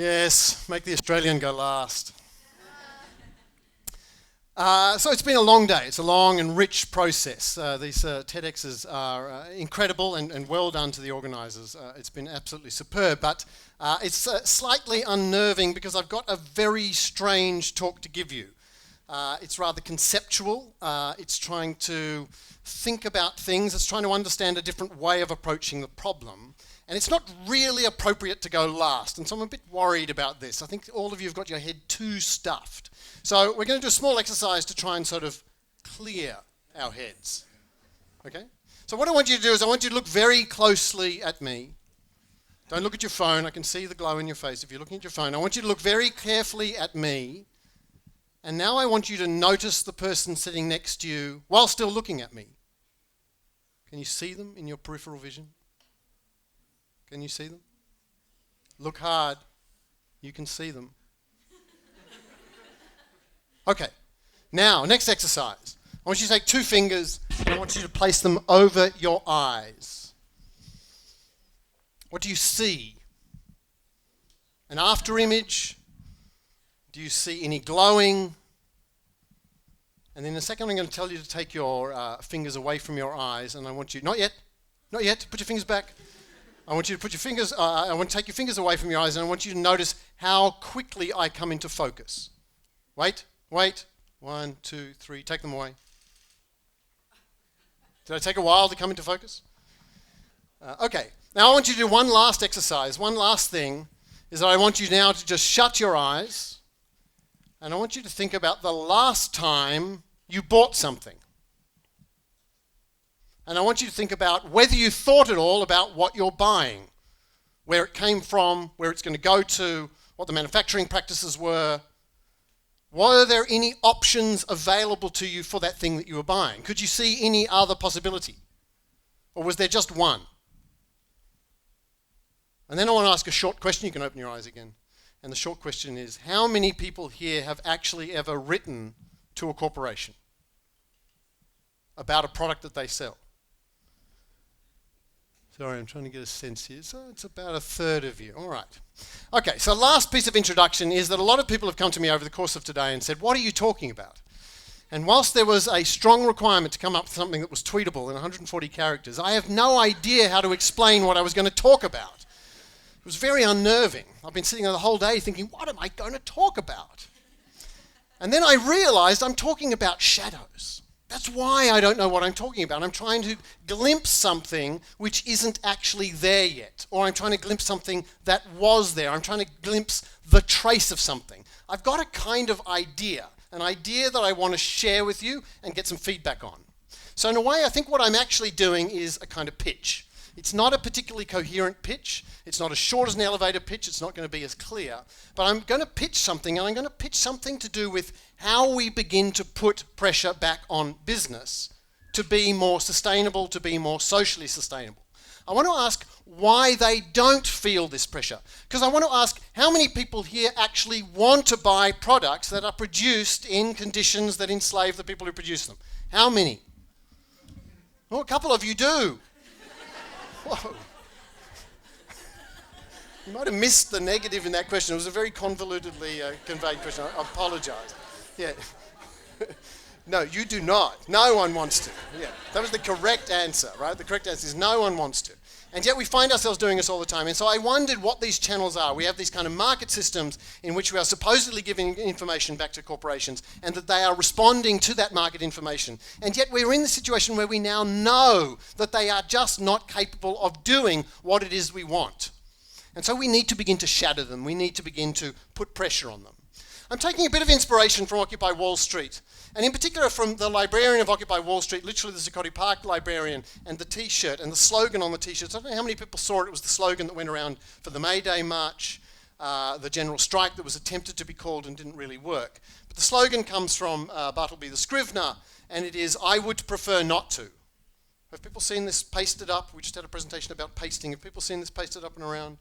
Yes, make the Australian go last. So it's been a long day. It's a long and rich process. These TEDx's are incredible and well done to the organisers. It's been absolutely superb, but it's slightly unnerving because I've got a very strange talk to give you. It's rather conceptual. It's trying to think about things. It's trying to understand a different way of approaching the problem. And it's not really appropriate to go last. And so I'm a bit worried about this. I think all of you have got your head too stuffed. So we're going to do a small exercise to try and sort of clear our heads. Okay? So what I want you to do is I want you to look very closely at me. Don't look at your phone. I can see the glow in your face if you're looking at your phone. I want you to look very carefully at me. And now I want you to notice the person sitting next to you while still looking at me. Can you see them in your peripheral vision? Can you see them? Look hard. You can see them. Okay. Now, next exercise. I want you to take two fingers and I want you to place them over your eyes. What do you see? An after image? Do you see any glowing? And then in a second I'm going to tell you to take your fingers away from your eyes, and I want you, not yet, put your fingers back. I want you to put your fingers, I want to take your fingers away from your eyes, and I want you to notice how quickly I come into focus. Wait. 1, 2, 3, take them away. Did I take a while to come into focus? Okay, now I want you to do one last exercise. One last thing is that I want you now to just shut your eyes, and I want you to think about the last time you bought something. And I want you to think about whether you thought at all about what you're buying, where it came from, where it's going to go to, what the manufacturing practices were. Were there any options available to you for that thing that you were buying? Could you see any other possibility? Or was there just one? And then I want to ask a short question. You can open your eyes again. And the short question is, how many people here have actually ever written to a corporation about a product that they sell? Sorry, I'm trying to get a sense here. So it's about a third of you. All right. Okay, so last piece of introduction is that a lot of people have come to me over the course of today and said, what are you talking about? And whilst there was a strong requirement to come up with something that was tweetable in 140 characters, I have no idea how to explain what I was going to talk about. It was very unnerving. I've been sitting there the whole day thinking, what am I going to talk about? And then I realized I'm talking about shadows. That's why I don't know what I'm talking about. I'm trying to glimpse something which isn't actually there yet. Or I'm trying to glimpse something that was there. I'm trying to glimpse the trace of something. I've got a kind of idea, an idea that I want to share with you and get some feedback on. So in a way, I think what I'm actually doing is a kind of pitch. It's not a particularly coherent pitch. It's not as short as an elevator pitch. It's not going to be as clear. But I'm going to pitch something, and I'm going to pitch something to do with how we begin to put pressure back on business to be more sustainable, to be more socially sustainable. I want to ask why they don't feel this pressure. Because I want to ask how many people here actually want to buy products that are produced in conditions that enslave the people who produce them. How many? Oh, a couple of you do. Whoa. You might have missed the negative in that question. It was a very convolutedly conveyed question. I apologise. Yeah. No, you do not. No one wants to. Yeah. That was the correct answer, right? The correct answer is no one wants to. And yet we find ourselves doing this all the time. And so I wondered what these channels are. We have these kind of market systems in which we are supposedly giving information back to corporations and that they are responding to that market information. And yet we're in the situation where we now know that they are just not capable of doing what it is we want. And so we need to begin to shadow them. We need to begin to put pressure on them. I'm taking a bit of inspiration from Occupy Wall Street, and in particular from the librarian of Occupy Wall Street, literally the Zuccotti Park librarian, and the T-shirt and the slogan on the T-shirts. I don't know how many people saw it. It was the slogan that went around for the May Day March, the general strike that was attempted to be called and didn't really work. But the slogan comes from Bartleby the Scrivener, and it is, I would prefer not to. Have people seen this pasted up? We just had a presentation about pasting. Have people seen this pasted up and around?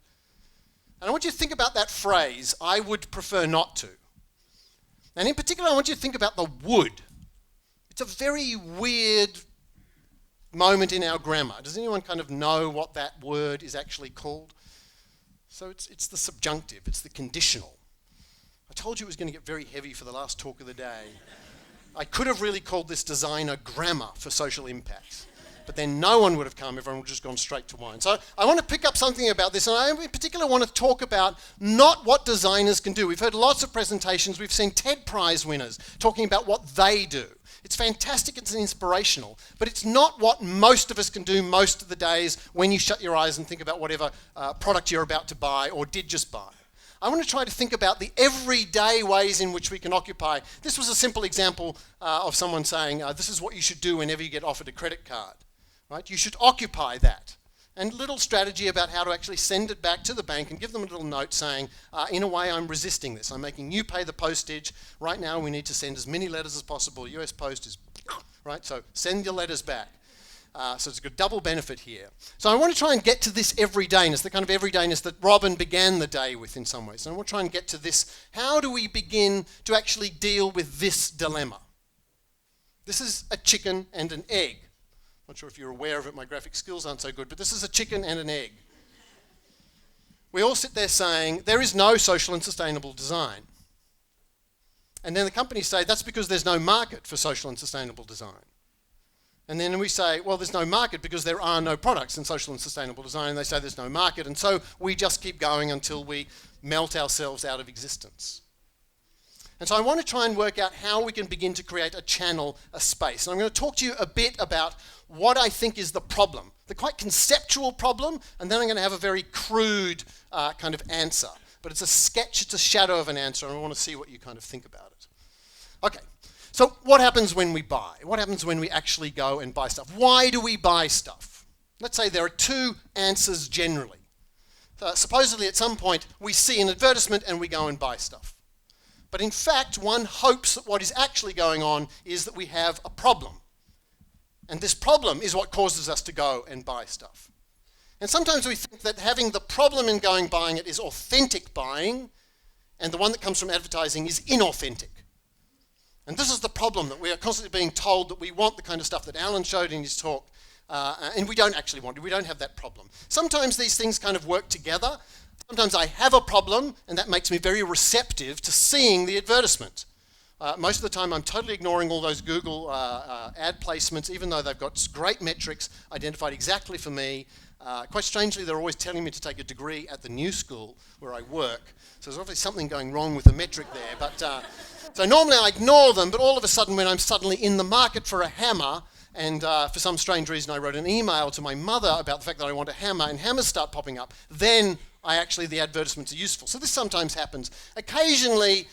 And I want you to think about that phrase, I would prefer not to. And in particular, I want you to think about the would. It's a very weird moment in our grammar. Does anyone kind of know what that word is actually called? So it's the subjunctive, it's the conditional. I told you it was going to get very heavy for the last talk of the day. I could have really called this designer grammar for social impacts, but then no one would have come, everyone would have just gone straight to wine. So I want to pick up something about this, and I in particular want to talk about not what designers can do. We've heard lots of presentations, we've seen TED Prize winners talking about what they do. It's fantastic, it's inspirational, but it's not what most of us can do most of the days when you shut your eyes and think about whatever product you're about to buy or did just buy. I want to try to think about the everyday ways in which we can occupy. This was a simple example of someone saying, this is what you should do whenever you get offered a credit card, right? You should occupy that. And a little strategy about how to actually send it back to the bank and give them a little note saying, in a way, I'm resisting this. I'm making you pay the postage. Right now, we need to send as many letters as possible. US Post is, right? So send your letters back. So it's a good double benefit here. So I want to try and get to this everydayness, the kind of everydayness that Robin began the day with in some ways. And I want to try and get to this. How do we begin to actually deal with this dilemma? This is a chicken and an egg. Not sure if you're aware of it, my graphic skills aren't so good, but this is a chicken and an egg. We all sit there saying, there is no social and sustainable design. And then the companies say, that's because there's no market for social and sustainable design. And then we say, well, there's no market because there are no products in social and sustainable design. And they say there's no market. And so we just keep going until we melt ourselves out of existence. And so I want to try and work out how we can begin to create a channel, a space. And I'm going to talk to you a bit about what I think is the problem, the quite conceptual problem, and then I'm going to have a very crude kind of answer. But it's a sketch, it's a shadow of an answer, and I want to see what you kind of think about it. Okay. So what happens when we buy? What happens when we actually go and buy stuff? Why do we buy stuff? Let's say there are two answers generally. Supposedly at some point we see an advertisement and we go and buy stuff. But in fact, one hopes that what is actually going on is that we have a problem. And this problem is what causes us to go and buy stuff. And sometimes we think that having the problem in going buying it is authentic buying, and the one that comes from advertising is inauthentic. And this is the problem, that we are constantly being told that we want the kind of stuff that Alan showed in his talk, and we don't actually want it. We don't have that problem. Sometimes these things kind of work together. Sometimes I have a problem, and that makes me very receptive to seeing the advertisement. Most of the time I'm totally ignoring all those Google ad placements, even though they've got great metrics identified exactly for me. Quite strangely, they're always telling me to take a degree at the new school where I work. So there's obviously something going wrong with the metric there. But so normally I ignore them, but all of a sudden when I'm suddenly in the market for a hammer, and for some strange reason I wrote an email to my mother about the fact that I want a hammer, and hammers start popping up, then the advertisements are useful. So this sometimes happens. Occasionally,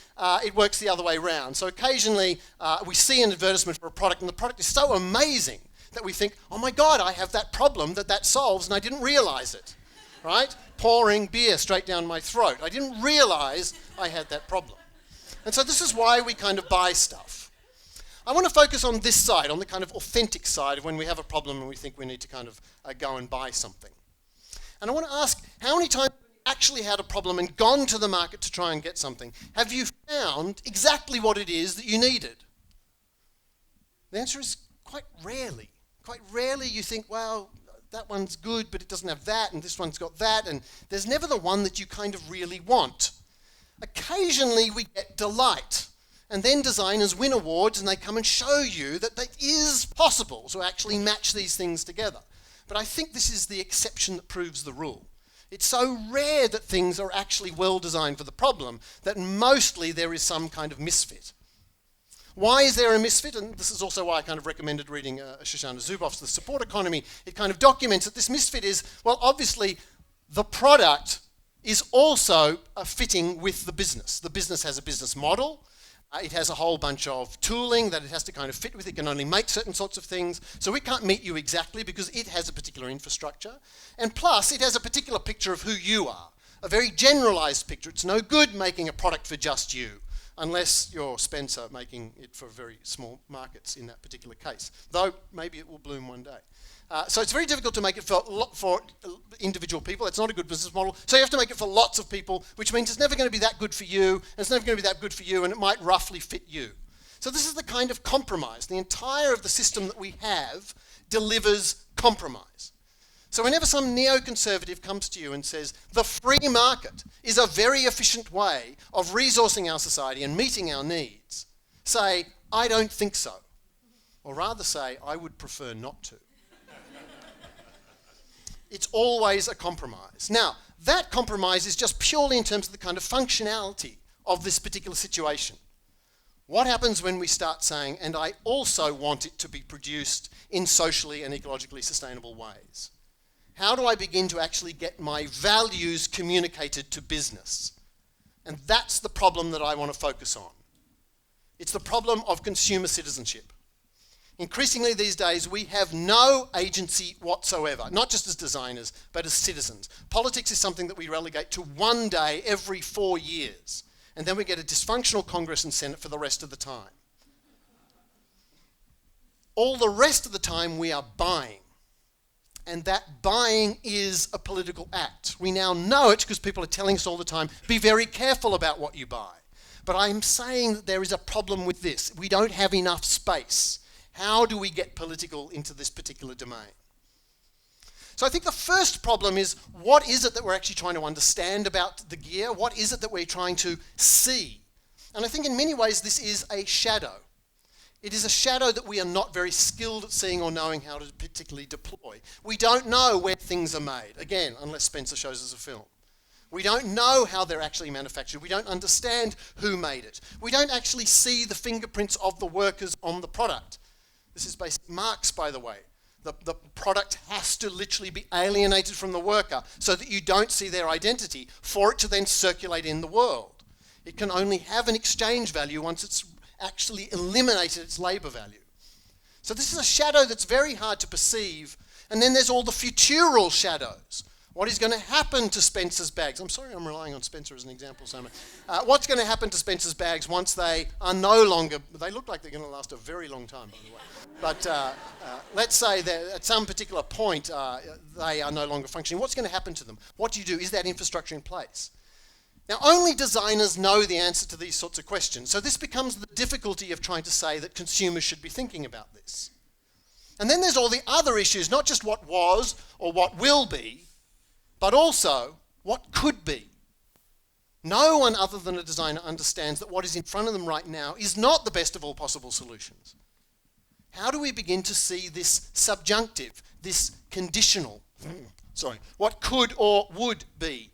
it works the other way around. So occasionally, we see an advertisement for a product, and the product is so amazing that we think, oh my God, I have that problem that solves, and I didn't realize it, right? Pouring beer straight down my throat. I didn't realize I had that problem. And so this is why we kind of buy stuff. I want to focus on this side, on the kind of authentic side of when we have a problem and we think we need to kind of go and buy something. And I want to ask, how many times have you actually had a problem and gone to the market to try and get something? Have you found exactly what it is that you needed? The answer is quite rarely. Quite rarely you think, well, that one's good, but it doesn't have that, and this one's got that, and there's never the one that you kind of really want. Occasionally we get delight, and then designers win awards and they come and show you that it is possible to actually match these things together. But I think this is the exception that proves the rule. It's so rare that things are actually well designed for the problem that mostly there is some kind of misfit. Why is there a misfit? And this is also why I kind of recommended reading Shoshana Zuboff's The Support Economy. It kind of documents that this misfit is, well, obviously the product is also fitting with the business. The business has a business model. It has a whole bunch of tooling that it has to kind of fit with. It can only make certain sorts of things. So we can't meet you exactly because it has a particular infrastructure. And plus, it has a particular picture of who you are, a very generalized picture. It's no good making a product for just you, unless you're Spencer making it for very small markets in that particular case. Though maybe it will bloom one day. So it's very difficult to make it for individual people. It's not a good business model. So you have to make it for lots of people, which means it's never going to be that good for you, and it's never going to be that good for you, and it might roughly fit you. So this is the kind of compromise. The entire of the system that we have delivers compromise. So whenever some neoconservative comes to you and says, the free market is a very efficient way of resourcing our society and meeting our needs, say, I don't think so. Or rather say, I would prefer not to. It's always a compromise. Now, that compromise is just purely in terms of the kind of functionality of this particular situation. What happens when we start saying, and I also want it to be produced in socially and ecologically sustainable ways? How do I begin to actually get my values communicated to business? And that's the problem that I want to focus on. It's the problem of consumer citizenship. Increasingly these days, we have no agency whatsoever, not just as designers, but as citizens. Politics is something that we relegate to one day every 4 years, and then we get a dysfunctional Congress and Senate for the rest of the time. All the rest of the time we are buying, and that buying is a political act. We now know it because people are telling us all the time, be very careful about what you buy. But I'm saying that there is a problem with this. We don't have enough space. How do we get political into this particular domain? So I think the first problem is, what is it that we're actually trying to understand about the gear? What is it that we're trying to see? And I think in many ways this is a shadow. It is a shadow that we are not very skilled at seeing or knowing how to particularly deploy. We don't know where things are made, again, unless Spencer shows us a film. We don't know how they're actually manufactured. We don't understand who made it. We don't actually see the fingerprints of the workers on the product. This is basic Marx, by the way. The product has to literally be alienated from the worker so that you don't see their identity for it to then circulate in the world. It can only have an exchange value once it's actually eliminated its labour value. So this is a shadow that's very hard to perceive. And then there's all the futural shadows. What is going to happen to Spencer's bags? I'm sorry I'm relying on Spencer as an example so much. What's going to happen to Spencer's bags once they are no longer... They look like they're going to last a very long time, by the way. But let's say that at some particular point they are no longer functioning. What's going to happen to them? What do you do? Is that infrastructure in place? Now, only designers know the answer to these sorts of questions. So this becomes the difficulty of trying to say that consumers should be thinking about this. And then there's all the other issues, not just what was or what will be, but also what could be. No one other than a designer understands that what is in front of them right now is not the best of all possible solutions. How do we begin to see this subjunctive, this conditional, what could or would be?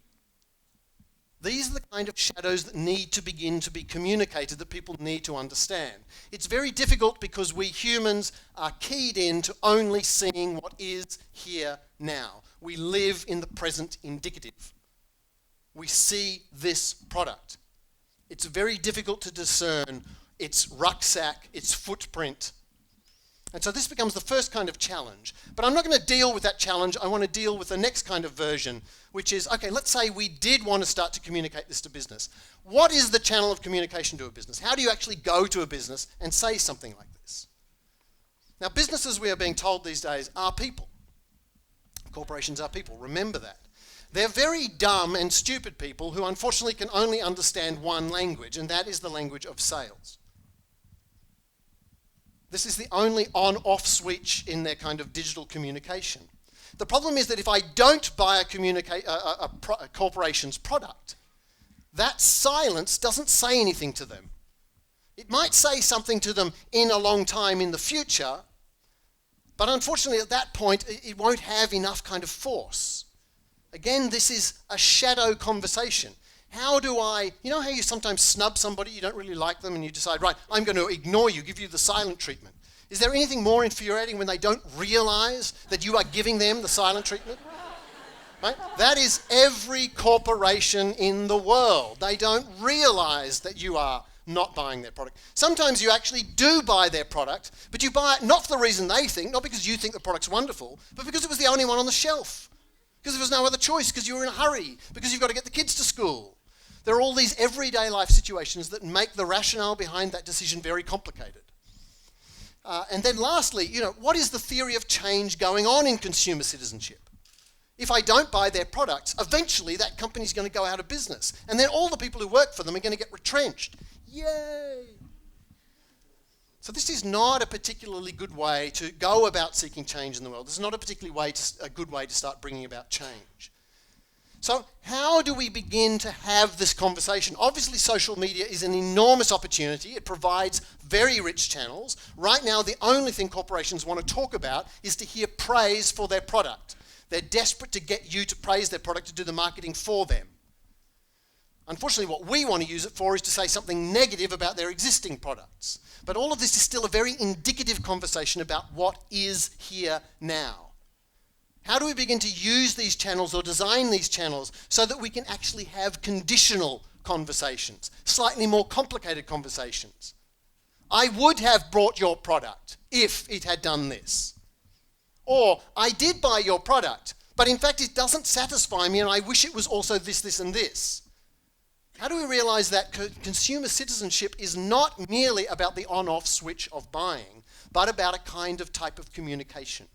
These are the kind of shadows that need to begin to be communicated, that people need to understand. It's very difficult because we humans are keyed in to only seeing what is here now. We live in the present indicative. We see this product. It's very difficult to discern its rucksack, its footprint. And so this becomes the first kind of challenge. But I'm not going to deal with that challenge. I want to deal with the next kind of version, which is, okay, let's say we did want to start to communicate this to business. What is the channel of communication to a business? How do you actually go to a business and say something like this? Now, businesses, we are being told these days, are people. Corporations are people. Remember that. They're very dumb and stupid people who unfortunately can only understand one language, and that is the language of sales. This is the only on-off switch in their kind of digital communication. The problem is that if I don't buy a corporation's product, that silence doesn't say anything to them. It might say something to them in a long time in the future, but unfortunately at that point it won't have enough kind of force. Again, this is a shadow conversation. How do I, you know how you sometimes snub somebody, you don't really like them, and you decide, right, I'm going to ignore you, give you the silent treatment. Is there anything more infuriating when they don't realize that you are giving them the silent treatment? Right? That is every corporation in the world. They don't realize that you are not buying their product. Sometimes you actually do buy their product, but you buy it not for the reason they think, not because you think the product's wonderful, but because it was the only one on the shelf. Because there was no other choice, because you were in a hurry, because you've got to get the kids to school. There are all these everyday life situations that make the rationale behind that decision very complicated. And then lastly, what is the theory of change going on in consumer citizenship? If I don't buy their products, eventually that company's going to go out of business. And then all the people who work for them are going to get retrenched. Yay! So this is not a particularly good way to go about seeking change in the world. This is not a particularly a good way to start bringing about change. So how do we begin to have this conversation? Obviously, social media is an enormous opportunity. It provides very rich channels. Right now, the only thing corporations want to talk about is to hear praise for their product. They're desperate to get you to praise their product, to do the marketing for them. Unfortunately, what we want to use it for is to say something negative about their existing products. But all of this is still a very indicative conversation about what is here now. How do we begin to use these channels or design these channels so that we can actually have conditional conversations, slightly more complicated conversations? I would have bought your product if it had done this. Or, I did buy your product, but in fact it doesn't satisfy me and I wish it was also this, this and this. How do we realize that consumer citizenship is not merely about the on-off switch of buying, but about a kind of type of communication?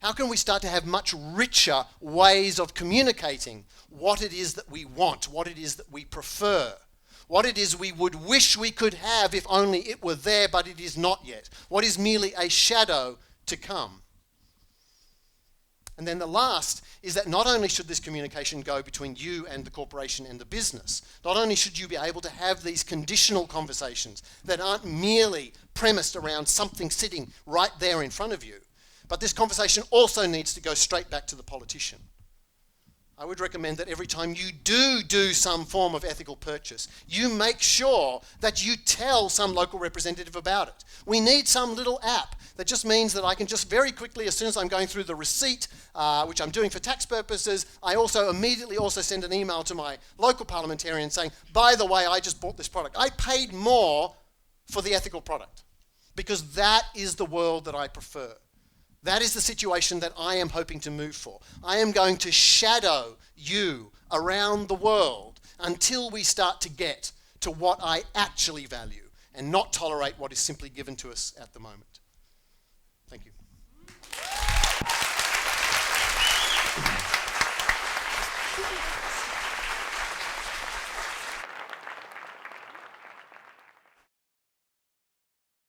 How can we start to have much richer ways of communicating what it is that we want, what it is that we prefer, what it is we would wish we could have if only it were there, but it is not yet, what is merely a shadow to come? And then the last is that not only should this communication go between you and the corporation and the business, not only should you be able to have these conditional conversations that aren't merely premised around something sitting right there in front of you, but this conversation also needs to go straight back to the politician. I would recommend that every time you do some form of ethical purchase, you make sure that you tell some local representative about it. We need some little app that just means that I can just very quickly, as soon as I'm going through the receipt, which I'm doing for tax purposes, I also immediately send an email to my local parliamentarian saying, by the way, I just bought this product. I paid more for the ethical product because that is the world that I prefer. That is the situation that I am hoping to move for. I am going to shadow you around the world until we start to get to what I actually value and not tolerate what is simply given to us at the moment.